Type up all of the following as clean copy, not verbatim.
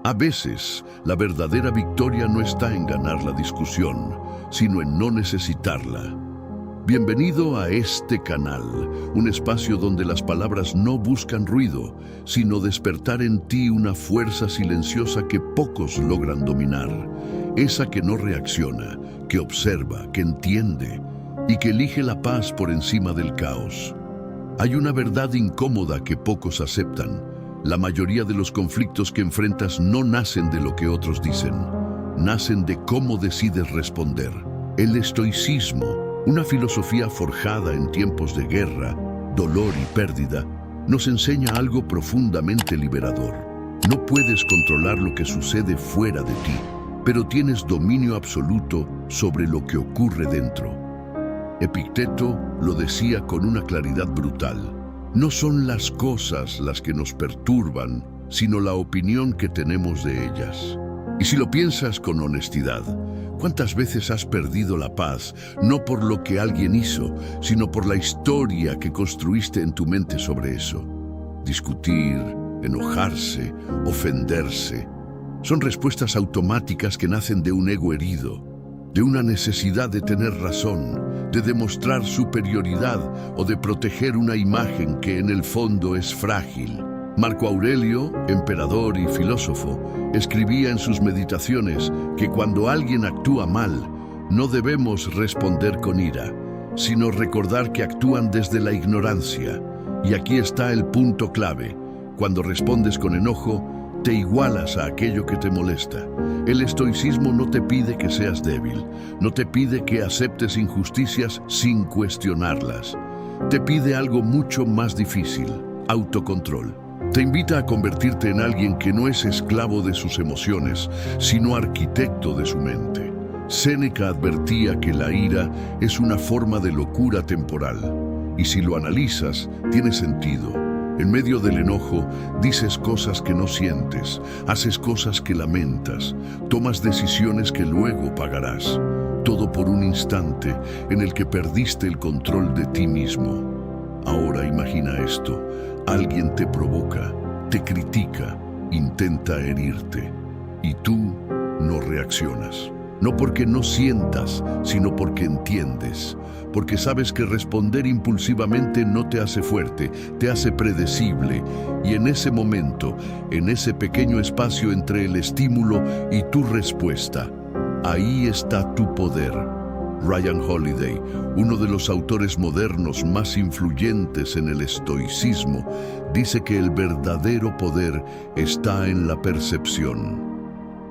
A veces, la verdadera victoria no está en ganar la discusión, sino en no necesitarla. Bienvenido a este canal, un espacio donde las palabras no buscan ruido, sino despertar en ti una fuerza silenciosa que pocos logran dominar. Esa que no reacciona, que observa, que entiende y que elige la paz por encima del caos. Hay una verdad incómoda que pocos aceptan. La mayoría de los conflictos que enfrentas no nacen de lo que otros dicen, nacen de cómo decides responder. El estoicismo, una filosofía forjada en tiempos de guerra, dolor y pérdida, nos enseña algo profundamente liberador. No puedes controlar lo que sucede fuera de ti, pero tienes dominio absoluto sobre lo que ocurre dentro. Epicteto lo decía con una claridad brutal. No son las cosas las que nos perturban, sino la opinión que tenemos de ellas. Y si lo piensas con honestidad, ¿cuántas veces has perdido la paz, no por lo que alguien hizo, sino por la historia que construiste en tu mente sobre eso? Discutir, enojarse, ofenderse, son respuestas automáticas que nacen de un ego herido, de una necesidad de tener razón, de demostrar superioridad o de proteger una imagen que en el fondo es frágil. Marco Aurelio, emperador y filósofo, escribía en sus meditaciones que cuando alguien actúa mal, no debemos responder con ira, sino recordar que actúan desde la ignorancia. Y aquí está el punto clave. Cuando respondes con enojo, te igualas a aquello que te molesta. El estoicismo no te pide que seas débil, no te pide que aceptes injusticias sin cuestionarlas. Te pide algo mucho más difícil: autocontrol. Te invita a convertirte en alguien que no es esclavo de sus emociones, sino arquitecto de su mente. Séneca advertía que la ira es una forma de locura temporal, y si lo analizas, tiene sentido. En medio del enojo, dices cosas que no sientes, haces cosas que lamentas, tomas decisiones que luego pagarás. Todo por un instante en el que perdiste el control de ti mismo. Ahora imagina esto: alguien te provoca, te critica, intenta herirte, y tú no reaccionas. No porque no sientas, sino porque entiendes. Porque sabes que responder impulsivamente no te hace fuerte, te hace predecible. Y en ese momento, en ese pequeño espacio entre el estímulo y tu respuesta, ahí está tu poder. Ryan Holiday, uno de los autores modernos más influyentes en el estoicismo, dice que el verdadero poder está en la percepción.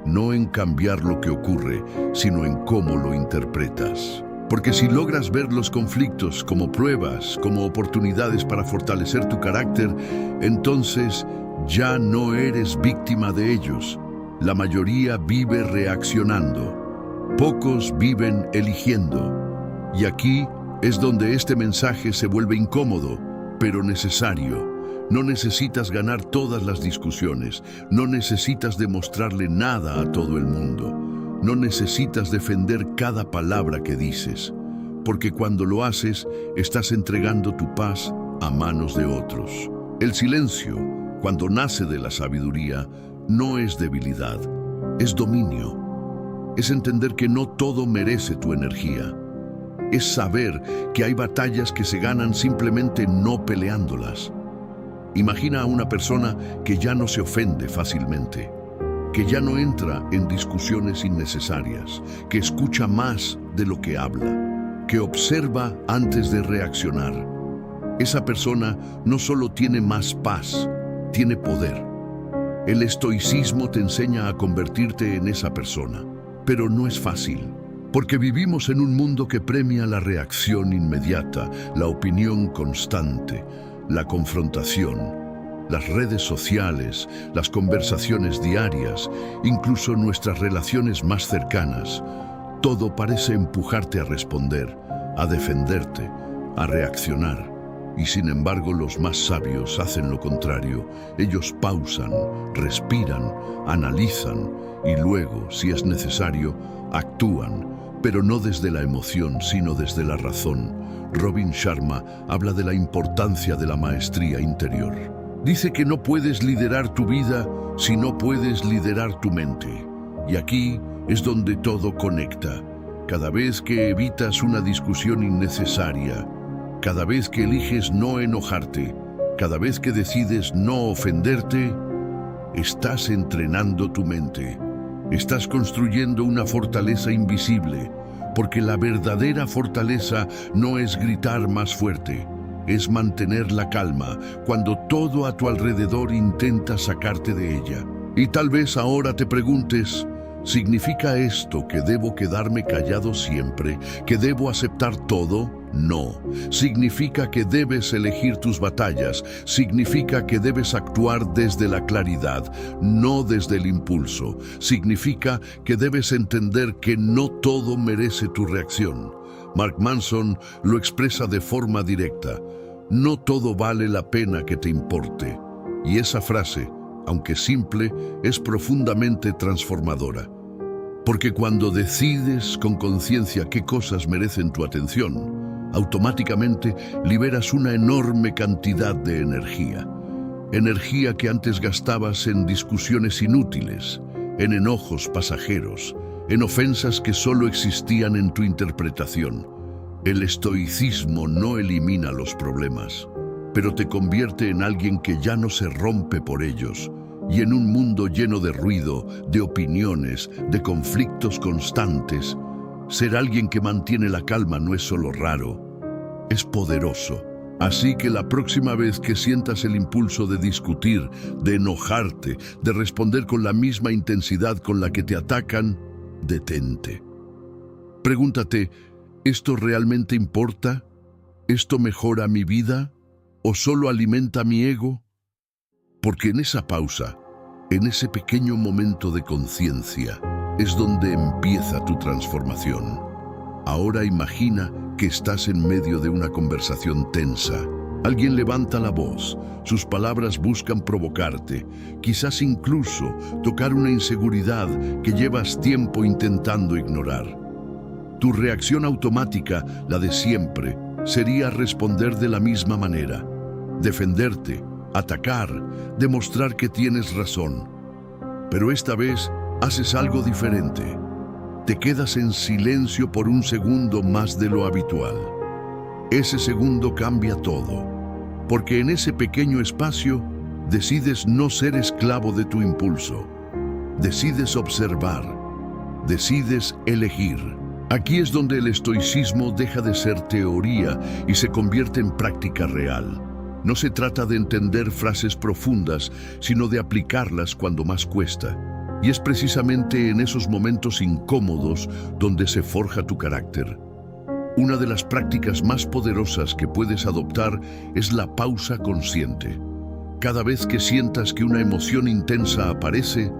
No en cambiar lo que ocurre, sino en cómo lo interpretas. Porque si logras ver los conflictos como pruebas, como oportunidades para fortalecer tu carácter, entonces ya no eres víctima de ellos. La mayoría vive reaccionando. Pocos viven eligiendo. Y aquí es donde este mensaje se vuelve incómodo, pero necesario. No necesitas ganar todas las discusiones, no necesitas demostrarle nada a todo el mundo, no necesitas defender cada palabra que dices, porque cuando lo haces, estás entregando tu paz a manos de otros. El silencio, cuando nace de la sabiduría, no es debilidad, es dominio. Es entender que no todo merece tu energía. Es saber que hay batallas que se ganan simplemente no peleándolas. Imagina a una persona que ya no se ofende fácilmente, que ya no entra en discusiones innecesarias, que escucha más de lo que habla, que observa antes de reaccionar. Esa persona no solo tiene más paz, tiene poder. El estoicismo te enseña a convertirte en esa persona, pero no es fácil, porque vivimos en un mundo que premia la reacción inmediata, la opinión constante, la confrontación, las redes sociales, las conversaciones diarias, incluso nuestras relaciones más cercanas. Todo parece empujarte a responder, a defenderte, a reaccionar. Y sin embargo, los más sabios hacen lo contrario. Ellos pausan, respiran, analizan y luego, si es necesario, actúan, pero no desde la emoción, sino desde la razón. Robin Sharma habla de la importancia de la maestría interior. Dice que no puedes liderar tu vida si no puedes liderar tu mente. Y aquí es donde todo conecta. Cada vez que evitas una discusión innecesaria, cada vez que eliges no enojarte, cada vez que decides no ofenderte, estás entrenando tu mente. Estás construyendo una fortaleza invisible, porque la verdadera fortaleza no es gritar más fuerte, es mantener la calma cuando todo a tu alrededor intenta sacarte de ella. Y tal vez ahora te preguntes, ¿significa esto que debo quedarme callado siempre, que debo aceptar todo? No. Significa que debes elegir tus batallas, significa que debes actuar desde la claridad, no desde el impulso. Significa que debes entender que no todo merece tu reacción. Mark Manson lo expresa de forma directa. No todo vale la pena que te importe. Y esa frase, aunque simple, es profundamente transformadora. Porque cuando decides con conciencia qué cosas merecen tu atención, automáticamente liberas una enorme cantidad de energía. Energía que antes gastabas en discusiones inútiles, en enojos pasajeros, en ofensas que solo existían en tu interpretación. El estoicismo no elimina los problemas, pero te convierte en alguien que ya no se rompe por ellos. Y en un mundo lleno de ruido, de opiniones, de conflictos constantes, ser alguien que mantiene la calma no es solo raro, es poderoso. Así que la próxima vez que sientas el impulso de discutir, de enojarte, de responder con la misma intensidad con la que te atacan, detente. Pregúntate, ¿esto realmente importa? ¿Esto mejora mi vida? ¿O solo alimenta mi ego? Porque en esa pausa, en ese pequeño momento de conciencia, es donde empieza tu transformación. Ahora imagina que estás en medio de una conversación tensa. Alguien levanta la voz, sus palabras buscan provocarte, quizás incluso tocar una inseguridad que llevas tiempo intentando ignorar. Tu reacción automática, la de siempre, sería responder de la misma manera, defenderte, atacar, demostrar que tienes razón. Pero esta vez haces algo diferente. Te quedas en silencio por un segundo más de lo habitual. Ese segundo cambia todo, porque en ese pequeño espacio decides no ser esclavo de tu impulso. Decides observar, decides elegir. Aquí es donde el estoicismo deja de ser teoría y se convierte en práctica real. No se trata de entender frases profundas, sino de aplicarlas cuando más cuesta. Y es precisamente en esos momentos incómodos donde se forja tu carácter. Una de las prácticas más poderosas que puedes adoptar es la pausa consciente. Cada vez que sientas que una emoción intensa aparece,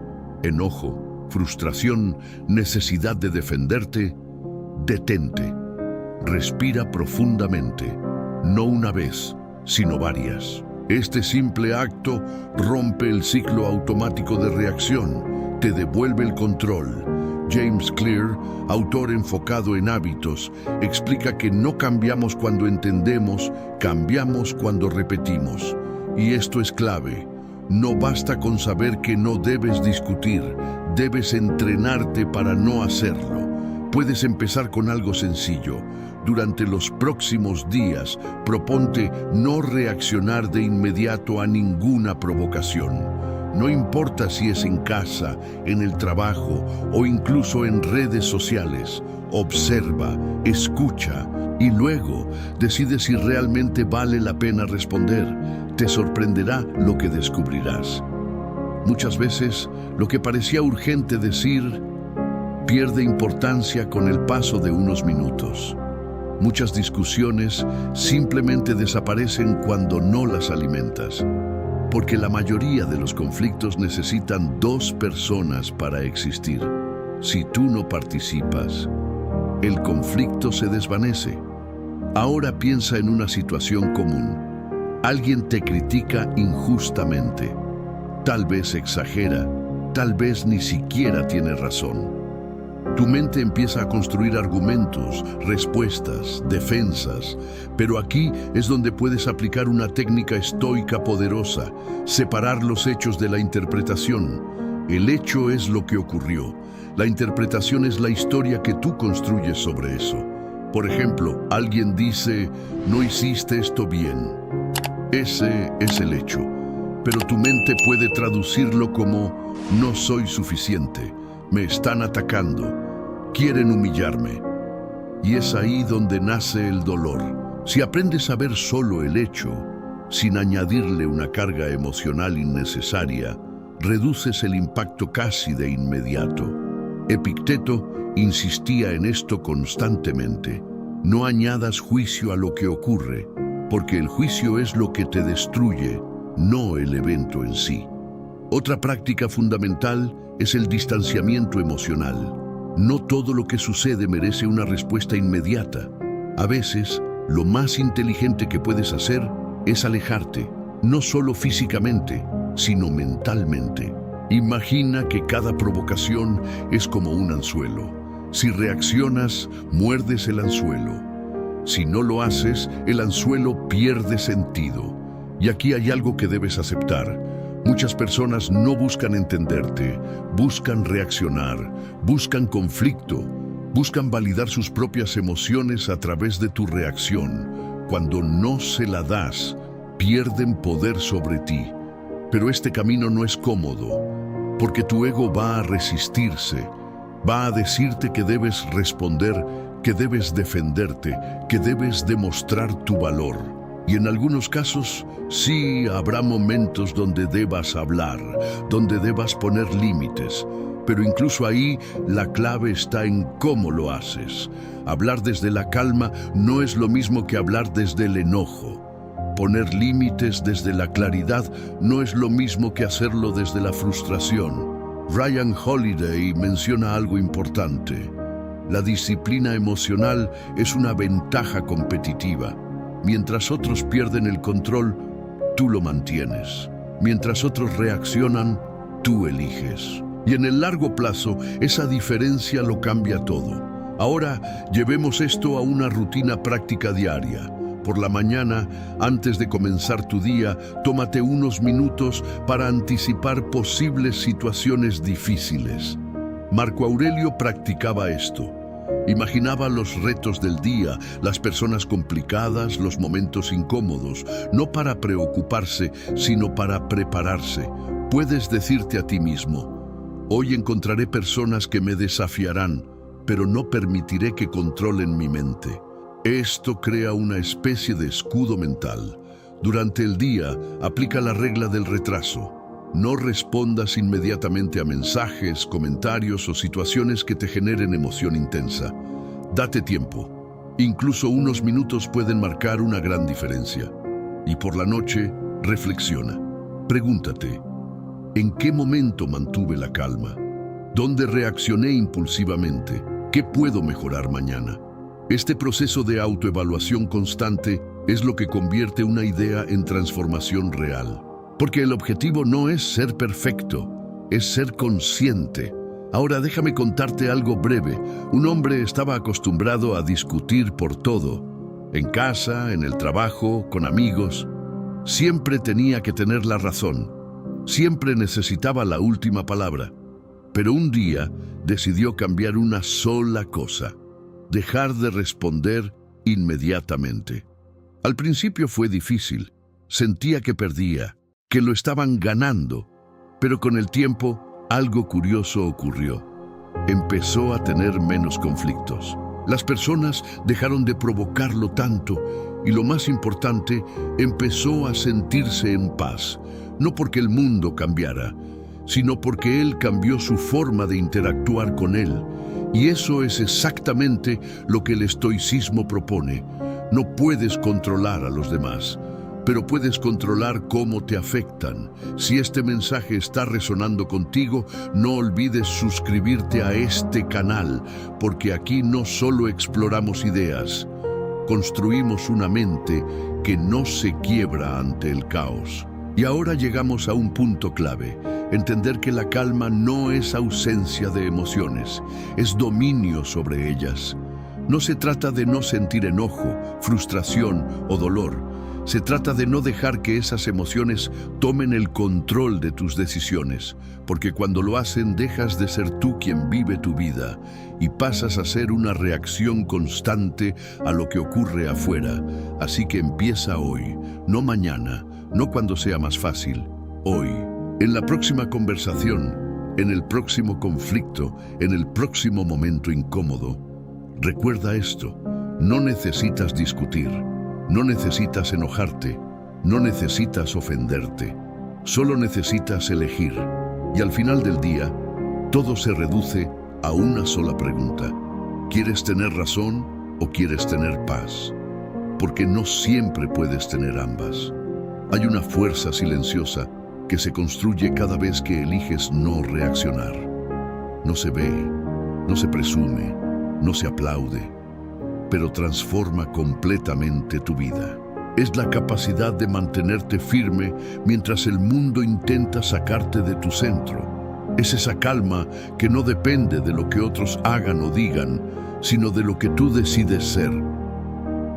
enojo, frustración, necesidad de defenderte, detente. Respira profundamente, no una vez, sino varias. Este simple acto rompe el ciclo automático de reacción, te devuelve el control. James Clear, autor enfocado en hábitos, explica que no cambiamos cuando entendemos, cambiamos cuando repetimos. Y esto es clave. No basta con saber que no debes discutir, debes entrenarte para no hacerlo. Puedes empezar con algo sencillo. Durante los próximos días, proponte no reaccionar de inmediato a ninguna provocación. No importa si es en casa, en el trabajo o incluso en redes sociales. Observa, escucha y luego decide si realmente vale la pena responder. Te sorprenderá lo que descubrirás. Muchas veces, lo que parecía urgente decir pierde importancia con el paso de unos minutos. Muchas discusiones simplemente desaparecen cuando no las alimentas, porque la mayoría de los conflictos necesitan dos personas para existir. Si tú no participas, el conflicto se desvanece. Ahora piensa en una situación común. Alguien te critica injustamente. Tal vez exagera, tal vez ni siquiera tiene razón. Tu mente empieza a construir argumentos, respuestas, defensas, pero aquí es donde puedes aplicar una técnica estoica poderosa, separar los hechos de la interpretación. El hecho es lo que ocurrió. La interpretación es la historia que tú construyes sobre eso. Por ejemplo, alguien dice, no hiciste esto bien. Ese es el hecho. Pero tu mente puede traducirlo como, no soy suficiente, me están atacando, quieren humillarme. Y es ahí donde nace el dolor. Si aprendes a ver solo el hecho, sin añadirle una carga emocional innecesaria, reduces el impacto casi de inmediato. Epicteto insistía en esto constantemente. No añadas juicio a lo que ocurre, porque el juicio es lo que te destruye, no el evento en sí. Otra práctica fundamental es el distanciamiento emocional. No todo lo que sucede merece una respuesta inmediata. A veces, lo más inteligente que puedes hacer es alejarte, no solo físicamente, sino mentalmente. Imagina que cada provocación es como un anzuelo. Si reaccionas, muerdes el anzuelo. Si no lo haces, el anzuelo pierde sentido. Y aquí hay algo que debes aceptar. Muchas personas no buscan entenderte, buscan reaccionar, buscan conflicto, buscan validar sus propias emociones a través de tu reacción. Cuando no se la das, pierden poder sobre ti. Pero este camino no es cómodo, porque tu ego va a resistirse, va a decirte que debes responder, que debes defenderte, que debes demostrar tu valor. Y en algunos casos, sí habrá momentos donde debas hablar, donde debas poner límites. Pero incluso ahí, la clave está en cómo lo haces. Hablar desde la calma no es lo mismo que hablar desde el enojo. Poner límites desde la claridad no es lo mismo que hacerlo desde la frustración. Ryan Holiday menciona algo importante. La disciplina emocional es una ventaja competitiva. Mientras otros pierden el control, tú lo mantienes. Mientras otros reaccionan, tú eliges. Y en el largo plazo, esa diferencia lo cambia todo. Ahora, llevemos esto a una rutina práctica diaria. Por la mañana, antes de comenzar tu día, tómate unos minutos para anticipar posibles situaciones difíciles. Marco Aurelio practicaba esto. Imaginaba los retos del día, las personas complicadas, los momentos incómodos, no para preocuparse, sino para prepararse. Puedes decirte a ti mismo, hoy encontraré personas que me desafiarán, pero no permitiré que controlen mi mente. Esto crea una especie de escudo mental. Durante el día, aplica la regla del retraso. No respondas inmediatamente a mensajes, comentarios o situaciones que te generen emoción intensa. Date tiempo. Incluso unos minutos pueden marcar una gran diferencia. Y por la noche, reflexiona. Pregúntate, ¿en qué momento mantuve la calma? ¿Dónde reaccioné impulsivamente? ¿Qué puedo mejorar mañana? Este proceso de autoevaluación constante es lo que convierte una idea en transformación real. Porque el objetivo no es ser perfecto, es ser consciente. Ahora déjame contarte algo breve. Un hombre estaba acostumbrado a discutir por todo. En casa, en el trabajo, con amigos. Siempre tenía que tener la razón. Siempre necesitaba la última palabra. Pero un día decidió cambiar una sola cosa. Dejar de responder inmediatamente. Al principio fue difícil. Sentía que perdía, que lo estaban ganando, pero con el tiempo algo curioso ocurrió. Empezó a tener menos conflictos. Las personas dejaron de provocarlo tanto y lo más importante, empezó a sentirse en paz, no porque el mundo cambiara, sino porque él cambió su forma de interactuar con él. Y eso es exactamente lo que el estoicismo propone. No puedes controlar a los demás, pero puedes controlar cómo te afectan. Si este mensaje está resonando contigo, no olvides suscribirte a este canal, porque aquí no solo exploramos ideas, construimos una mente que no se quiebra ante el caos. Y ahora llegamos a un punto clave. entender que la calma no es ausencia de emociones, es dominio sobre ellas. No se trata de no sentir enojo, frustración o dolor. Se trata de no dejar que esas emociones tomen el control de tus decisiones, porque cuando lo hacen dejas de ser tú quien vive tu vida y pasas a ser una reacción constante a lo que ocurre afuera. Así que empieza hoy, no mañana, no cuando sea más fácil, hoy. En la próxima conversación, en el próximo conflicto, en el próximo momento incómodo, recuerda esto: no necesitas discutir. No necesitas enojarte, no necesitas ofenderte, solo necesitas elegir. Y al final del día, todo se reduce a una sola pregunta: ¿quieres tener razón o quieres tener paz? Porque no siempre puedes tener ambas. Hay una fuerza silenciosa que se construye cada vez que eliges no reaccionar. No se ve, no se presume, no se aplaude, pero transforma completamente tu vida. Es la capacidad de mantenerte firme mientras el mundo intenta sacarte de tu centro. Es esa calma que no depende de lo que otros hagan o digan, sino de lo que tú decides ser.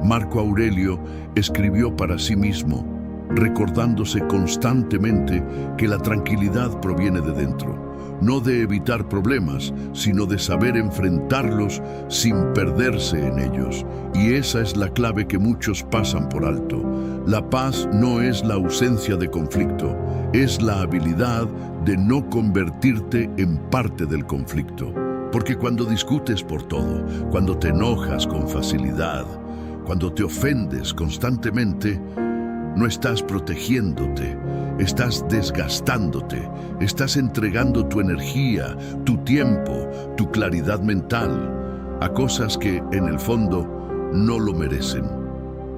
Marco Aurelio escribió para sí mismo, recordándose constantemente que la tranquilidad proviene de dentro. No de evitar problemas, sino de saber enfrentarlos sin perderse en ellos. Y esa es la clave que muchos pasan por alto. La paz no es la ausencia de conflicto, es la habilidad de no convertirte en parte del conflicto. Porque cuando discutes por todo, cuando te enojas con facilidad, cuando te ofendes constantemente, no estás protegiéndote, estás desgastándote, estás entregando tu energía, tu tiempo, tu claridad mental a cosas que, en el fondo, no lo merecen.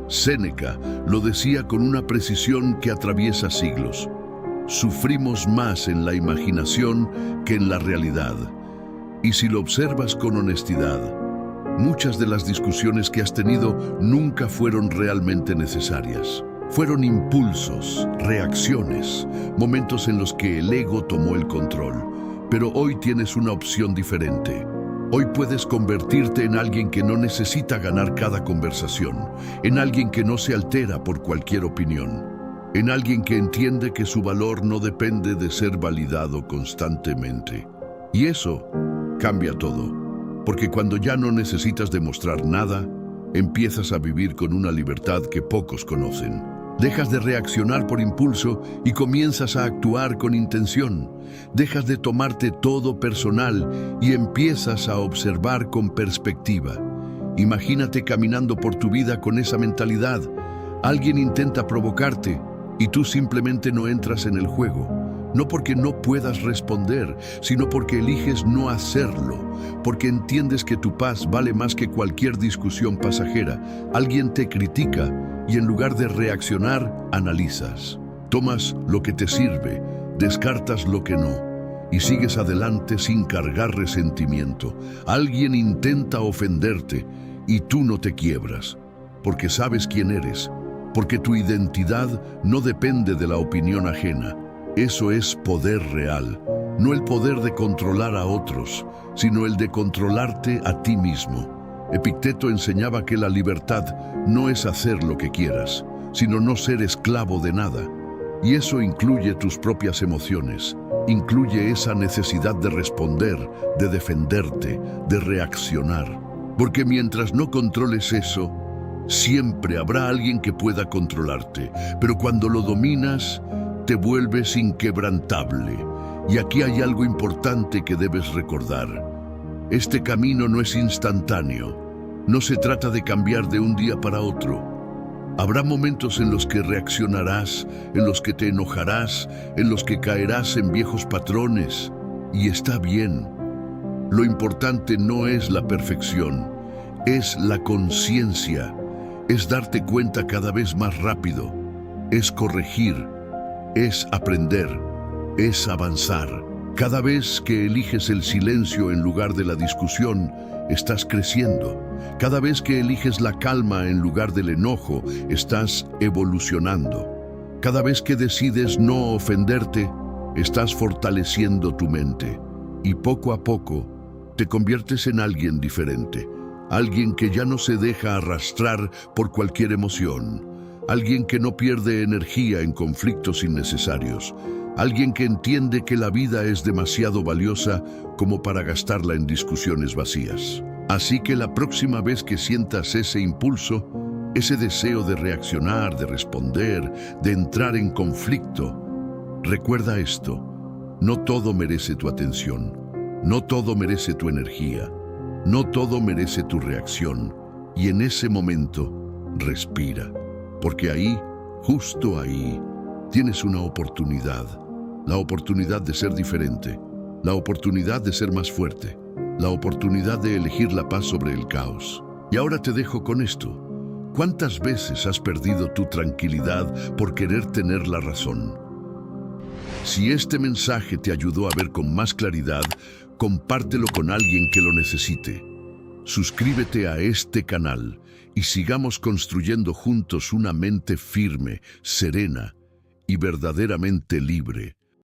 Séneca lo decía con una precisión que atraviesa siglos: sufrimos más en la imaginación que en la realidad. Y si lo observas con honestidad, muchas de las discusiones que has tenido nunca fueron realmente necesarias. Fueron impulsos, reacciones, momentos en los que el ego tomó el control. Pero hoy tienes una opción diferente. Hoy puedes convertirte en alguien que no necesita ganar cada conversación, en alguien que no se altera por cualquier opinión, en alguien que entiende que su valor no depende de ser validado constantemente. Y eso cambia todo, porque cuando ya no necesitas demostrar nada, empiezas a vivir con una libertad que pocos conocen. Dejas de reaccionar por impulso y comienzas a actuar con intención. Dejas de tomarte todo personal y empiezas a observar con perspectiva. Imagínate caminando por tu vida con esa mentalidad. Alguien intenta provocarte y tú simplemente no entras en el juego. No porque no puedas responder, sino porque eliges no hacerlo, porque entiendes que tu paz vale más que cualquier discusión pasajera. Alguien te critica y en lugar de reaccionar, analizas. Tomas lo que te sirve, descartas lo que no, y sigues adelante sin cargar resentimiento. Alguien intenta ofenderte y tú no te quiebras, porque sabes quién eres, porque tu identidad no depende de la opinión ajena. Eso es poder real, no el poder de controlar a otros, sino el de controlarte a ti mismo. Epicteto enseñaba que la libertad no es hacer lo que quieras, sino no ser esclavo de nada. Y eso incluye tus propias emociones, incluye esa necesidad de responder, de defenderte, de reaccionar. Porque mientras no controles eso, siempre habrá alguien que pueda controlarte, pero cuando lo dominas, te vuelves inquebrantable. Y aquí hay algo importante que debes recordar. Este camino no es instantáneo. No se trata de cambiar de un día para otro. Habrá momentos en los que reaccionarás, en los que te enojarás, en los que caerás en viejos patrones. Y está bien. Lo importante no es la perfección, es la conciencia. Es darte cuenta cada vez más rápido. Es corregir. Es aprender, es avanzar. Cada vez que eliges el silencio en lugar de la discusión, estás creciendo. Cada vez que eliges la calma en lugar del enojo, estás evolucionando. Cada vez que decides no ofenderte, Estás fortaleciendo tu mente y poco a poco te conviertes en alguien diferente, alguien que ya no se deja arrastrar por cualquier emoción, alguien que no pierde energía en conflictos innecesarios, alguien que entiende que la vida es demasiado valiosa como para gastarla en discusiones vacías. Así que la próxima vez que sientas ese impulso, ese deseo de reaccionar, de responder, de entrar en conflicto, recuerda esto: no todo merece tu atención, no todo merece tu energía, no todo merece tu reacción, y en ese momento, respira, porque ahí, justo ahí, tienes una oportunidad, la oportunidad de ser diferente, la oportunidad de ser más fuerte, la oportunidad de elegir la paz sobre el caos. Y ahora te dejo con esto. ¿Cuántas veces has perdido tu tranquilidad por querer tener la razón? Si este mensaje te ayudó a ver con más claridad, compártelo con alguien que lo necesite. Suscríbete a este canal y sigamos construyendo juntos una mente firme, serena y verdaderamente libre.